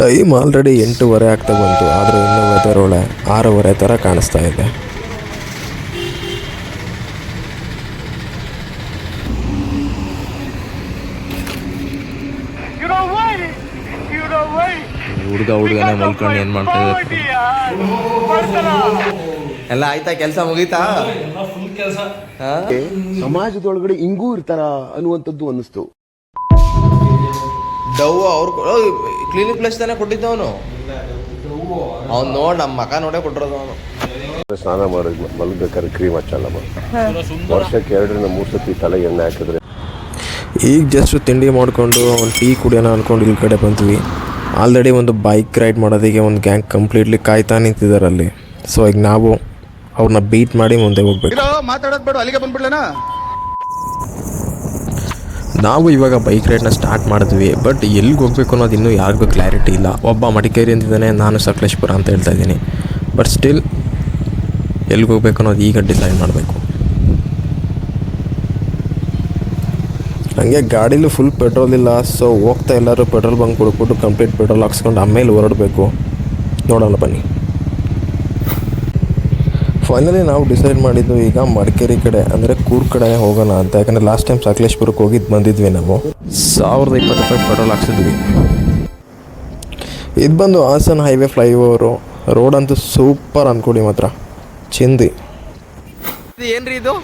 Time already 8:30 ಆಗ್ತಾ ಬಂತು, ಆದರೆ ಇನ್ನೂ ವೆದರ್ ಒಳ್ಳೆ 6:30 ಥರ ಕಾಣಿಸ್ತಾ ಇದೆ. ಹುಡುಗನೇ ಮಲ್ಕೊಂಡು ಏನು ಮಾಡ್ತಾ ಎಲ್ಲ ಆಯ್ತಾ? ಕೆಲಸ ಮುಗೀತಾ? ಸಮಾಜದೊಳಗಡೆ ಹಿಂಗೂ ಇರ್ತಾರ ಅನ್ನುವಂಥದ್ದು ಅನ್ನಿಸ್ತು. ಡವ್ ಅವ್ರು ಕ್ಲಿನಿಕ್ ಪ್ಲಸ್ ತಾನೇ ಕೊಟ್ಟಿದ್ದವನು. ಅವ್ನು ನೋಡಿ ನಮ್ಮ ಮಕ ನೋಡೇ ಕೊಟ್ಟಿರೋದು ಅವನು. ಸ್ನಾನ ಮಾಡಿ ಮಲಗ್ಬೇಕಾದ್ರೆ ಕ್ರೀಮ್ ಹಚ್ಚಲ್ಲ, ವರ್ಷಕ್ಕೆ 2-3 ಸತಿ ತಲೆ ಎಣ್ಣೆ ಹಾಕಿದ್ರೆ. ಈಗ ಜಸ್ಟ್ ತಿಂಡಿ ಮಾಡಿಕೊಂಡು ಒಂದು ಟೀ ಕುಡಿಯೋಣ ಅಂದ್ಕೊಂಡು ಇಲ್ಲಿ ಕಡೆ ಬಂದ್ವಿ. ಆಲ್ರೆಡಿ ಒಂದು ಬೈಕ್ ರೈಡ್ ಮಾಡೋದಕ್ಕೆ ಒಂದು ಗ್ಯಾಂಗ್ ಕಂಪ್ಲೀಟ್ಲಿ ಕಾಯ್ತಾ ನಿಂತಿದ್ದಾರೆ ಅಲ್ಲಿ. ಸೊ ಈಗ ನಾವು ಅವ್ರನ್ನ ಬೀಟ್ ಮಾಡಿ ಮುಂದೆ ಹೋಗ್ಬೇಕು. ಮಾತಾಡೋದು ಬೇಡ, ಅಲ್ಲಿಗೆ ಬಂದ್ಬಿಡ್ಲೇನಾ? ನಾವು ಇವಾಗ ಬೈಕ್ ರೈಡ್ನ ಸ್ಟಾರ್ಟ್ ಮಾಡಿದ್ವಿ. ಬಟ್ ಎಲ್ಲಿಗೆ ಹೋಗ್ಬೇಕು ಅನ್ನೋದು ಇನ್ನೂ ಯಾರಿಗೂ ಕ್ಲಾರಿಟಿ ಇಲ್ಲ. ಒಬ್ಬ ಮಡಿಕೇರಿ ಅಂತಿದ್ದಾನೆ, ನಾನು ಸಕಲೇಶ್ಪುರ ಅಂತ ಹೇಳ್ತಾ ಇದ್ದೀನಿ. ಬಟ್ ಸ್ಟಿಲ್ ಎಲ್ಲಿಗೆ ಹೋಗ್ಬೇಕು ಅನ್ನೋದು ಈಗ ಡಿಸೈಡ್ ಮಾಡಬೇಕು. ಹಂಗೆ ಗಾಡೀಲಿ ಫುಲ್ ಪೆಟ್ರೋಲ್ ಇಲ್ಲ. ಸೊ ಹೋಗ್ತಾ ಎಲ್ಲರೂ ಪೆಟ್ರೋಲ್ ಬಂಕ್ ಹುಡುಕ್ಬಿಟ್ಟು ಕಂಪ್ಲೀಟ್ ಪೆಟ್ರೋಲ್ ಹಾಕ್ಸ್ಕೊಂಡು ಆಮೇಲೆ ಹೊರಡಬೇಕು. ನೋಡೋಣ ಬನ್ನಿ. ಫೈನಲಿ ನಾವು ಡಿಸೈಡ್ ಮಾಡಿದ್ದು ಈಗ ಮಡಿಕೇರಿ ಕಡೆ ಅಂದರೆ ಕೂರ್ಗ್ ಕಡೆ ಹೋಗೋಣ ಅಂತ. ಯಾಕಂದರೆ ಲಾಸ್ಟ್ ಟೈಮ್ ಸಕಲೇಶ್ಪುರಕ್ಕೆ ಬಂದಿದ್ವಿ ನಾವು. 1020 ರೂಪಾಯಿ ಪೆಟ್ರೋಲ್ ಹಾಕ್ಸಿದ್ವಿ. ಇದು ಬಂದು ಹಾಸನ ಹೈವೇ ಫ್ಲೈಓವರು. ರೋಡ್ ಅಂತೂ ಸೂಪರ್ ಅಂದ್ಕೊಡಿ, ಮಾತ್ರ ಚಿಂದಿ. ಏನ್ರಿ ಇದು?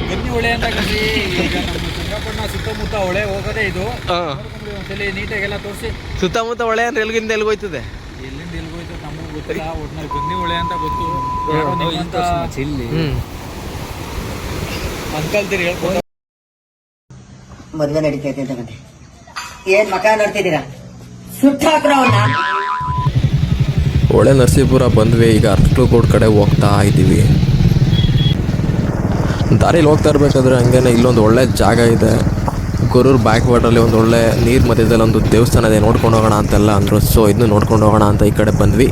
ಗನ್ನಿ ಹೊಳೆ ಅಂತ ಕಣ್ರಿ. ಈಗ ನಮ್ಮ ಚಂದ್ರಪಟ್ಟಣ ಸುತ್ತಮುತ್ತ ಹೊಳೆ ಹೋಗೋದೇ ಇದು. ಒಂದ್ಸಲಿ ನೀಟಾಗೆಲ್ಲ ತೋರಿಸಿ. ಸುತ್ತಮುತ್ತ ಹೊಳೆ ಅಂದ್ರೆ ಎಲ್ಲಿಂದ ಎಲ್ಲಿಗೋಯ್ತದೆ? ಎಲ್ಲಿಂದ ಎಲ್ಲಿಗೋಯ್ತು ನಮಗೂ ಗೊತ್ತಿಲ್ಲ. ಒಟ್ನಲ್ಲಿ ಗನ್ನಿ ಹೊಳೆ ಅಂತ ಗೊತ್ತು. ಅಂಕಲ್ತೀರಿ ಹೇಳ್ಕೊಂಡು ಮದುವೆ ನಡೀತೈತೆ ಅಂತ ಏನ್ ಮಕ ನೋಡ್ತಿದ್ದೀರಾ? ಸುಟ್ಟ ಹಾಕ್ರವನ್ನ. ಹೊಳೆ ನರಸೀಪುರ ಬಂದ್ವಿ. ಈಗ ಅರ್ಕಲ್ಕೋಡ್ ಕಡೆ ಹೋಗ್ತಾ ಇದ್ದೀವಿ. ದಾರಿಲಿ ಹೋಗ್ತಾ ಇರಬೇಕಾದ್ರೆ ಹಂಗೇನೆ ಇಲ್ಲೊಂದು ಒಳ್ಳೆ ಜಾಗ ಇದೆ. ಗೊರೂರು ಬ್ಯಾಕ್ ವಾಟರಲ್ಲಿ ಒಂದು ಒಳ್ಳೆ ನೀರು ಮಧ್ಯದಲ್ಲಿ ಒಂದು ದೇವಸ್ಥಾನ ಇದೆ, ನೋಡ್ಕೊಂಡು ಹೋಗೋಣ ಅಂತೆಲ್ಲ ಅಂದರು. ಸೊ ಇದನ್ನು ನೋಡ್ಕೊಂಡು ಹೋಗೋಣ ಅಂತ ಈ ಕಡೆ ಬಂದ್ವಿ.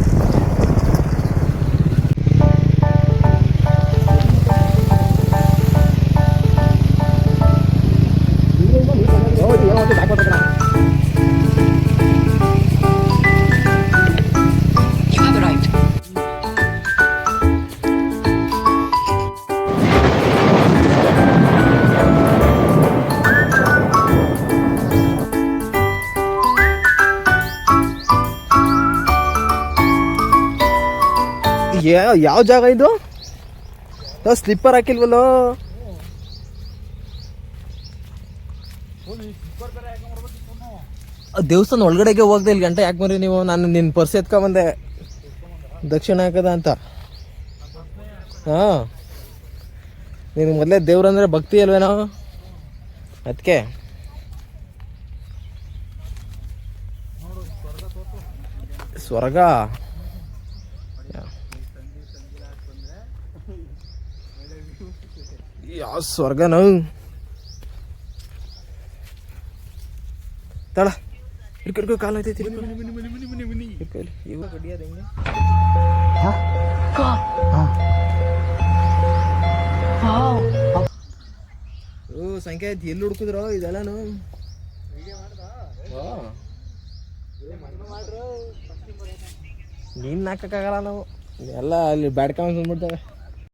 ಯಾವ ಜಾಗ ಇದು? ಸ್ಲಿಪ್ಪರ್ ಹಾಕಿಲ್ವಲ್ಲೋ. ದೇವಸ್ಥಾನ ಒಳಗಡೆಗೆ ಹೋಗ್ದೆ. ಇಲ್ಲಿ ಗಂಟೆ ಯಾಕೆ ಬರ್ರಿ ನೀವು? ನಾನು ನಿನ್ನ ಪರ್ಸ್ ಎತ್ಕೊಂಬಂದೆ ದಕ್ಷಿಣ ಹಾಕದ ಅಂತ. ಹಾಂ, ನಿನಗೆ ಮೊದಲೇ ದೇವ್ರಂದ್ರೆ ಭಕ್ತಿ ಅಲ್ವೇನೋ, ಅದಕ್ಕೆ. ಸ್ವರ್ಗ ಯಾವ ಸ್ವರ್ಗನೋ ತಳ ಹಿಡ್ಕೊ ಕಾಲ ಐತೈತಿ. ಇವಾಗ ಗಡಿಯೋದು ಹೆಂಗೆ? ಓ ಸಂಖ್ಯೆ ಐತಿ. ಎಲ್ಲಿ ಹುಡ್ಕಿದ್ರು ಇದೆಲ್ಲಾನು? ನೀನು ಹಾಕಕ್ಕಾಗಲ್ಲ ನಾವು, ಎಲ್ಲ ಅಲ್ಲಿ ಬ್ಯಾಡ್ಕೊಂಡ್ ಬಂದ್ಬಿಡ್ತವೆ.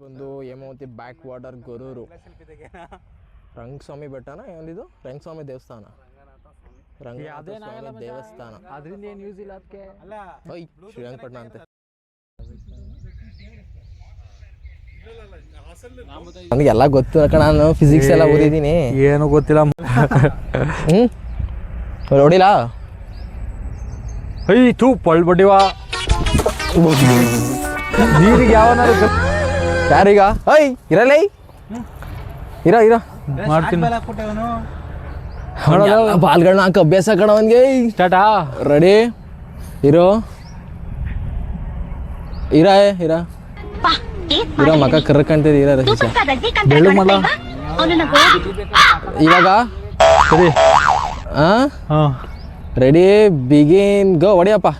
ಒಂದು ಹೇಮಾವತಿ ಬ್ಯಾಕ್ ವಾಟರ್ ಗೊರೂರು. ರಂಗಸ್ವಾಮಿ ಬೆಟ್ಟನ ಏನಿದು? ರಂಗಸ್ವಾಮಿ ದೇವಸ್ಥಾನ. ರಂಗಸ್ವಾಮಿ ದೇವಸ್ಥಾನ. ಅದರಿಂದ ಏನು ಯೂಸ್ ಇಲ್ಲ ಅದಕ್ಕೆ. ಓಯ್ ಶ್ರೀರಂಗಪಟ್ಟಣ ಅಂತೆ. ನನಗೆಲ್ಲ ಗೊತ್ತು ಕಣ, ನಾನು ಫಿಸಿಕ್ಸ್ ಎಲ್ಲ ಓದಿದ್ದೀನಿ. ಏನು ಗೊತ್ತಿಲ್ಲ. ನೋಡಿಲ್ಲ ತೂ ಪಳ್ ಬಡ್ಡಿವಾ ನೀರಿಗೆ ಯಾವನಾರು ಯಾರೀಗ? ಐ ಇರಲ್ಲ, ಇರ ಮಾಡ್ತೀನಿ. ಬಾಲ್ಗಳನ್ನ ಹಾಕಿ ಅಭ್ಯಾಸ ಕಣ ಅವನ್ಗೆ. ಸ್ಟಾರ್ಟಾ? ರೆಡಿ ಇರೋ ಇರ ಮಕ ಕರ್ರ ಕಾಣ್ತಿದೆ. ಇರ ಬೆಳ್ಳು ಮಲ್ಲ ಇವಾಗ ಸರಿ. ಹಾಂ ರೆಡಿ ಬಿಗಿನ್ ಗೋ. ಹೊಡಿಯಪ್ಪ.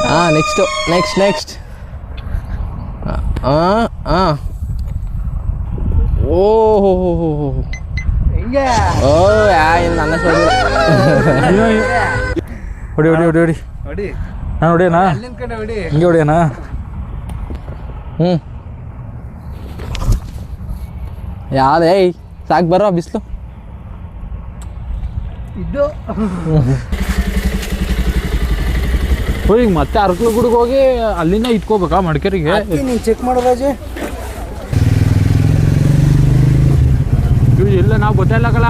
ಹಾಂ ನೆಕ್ಸ್ಟ್ ಓಹೋ ಓ ಇಲ್ಲ ನನ್ನ ಹೊಡಿ ಹೊಡಿ ಹೊಡಿ ಹೊಡಿ ಹೊಡಿ ನಾನು ಹೊಡಿಯೋಣ ಅಲ್ಲಿನ ಕಡೆ ಹೊಡಿ. ಹಿಂಗೆ ಹೊಡಿಯೋಣ. ಹ್ಞೂ ಯಾವ್ದೇ ಸಾಕು ಬರೋ ಬಿಸಿಲು ಇದು ಈಗ ಮತ್ತೆ ಅರ್ಕಲ್ ಗುಡಿಗೆ ಹೋಗಿ ಅಲ್ಲಿಂದ ಇಟ್ಕೋಬೇಕಾ ಮಡಿಕೇರಿಗೆ? ನೀನು ಚೆಕ್ ಮಾಡೋ ರಾಜೆ. ಇವು ಎಲ್ಲ ನಾವು ಗೊತ್ತಾಗಲ್ಲ.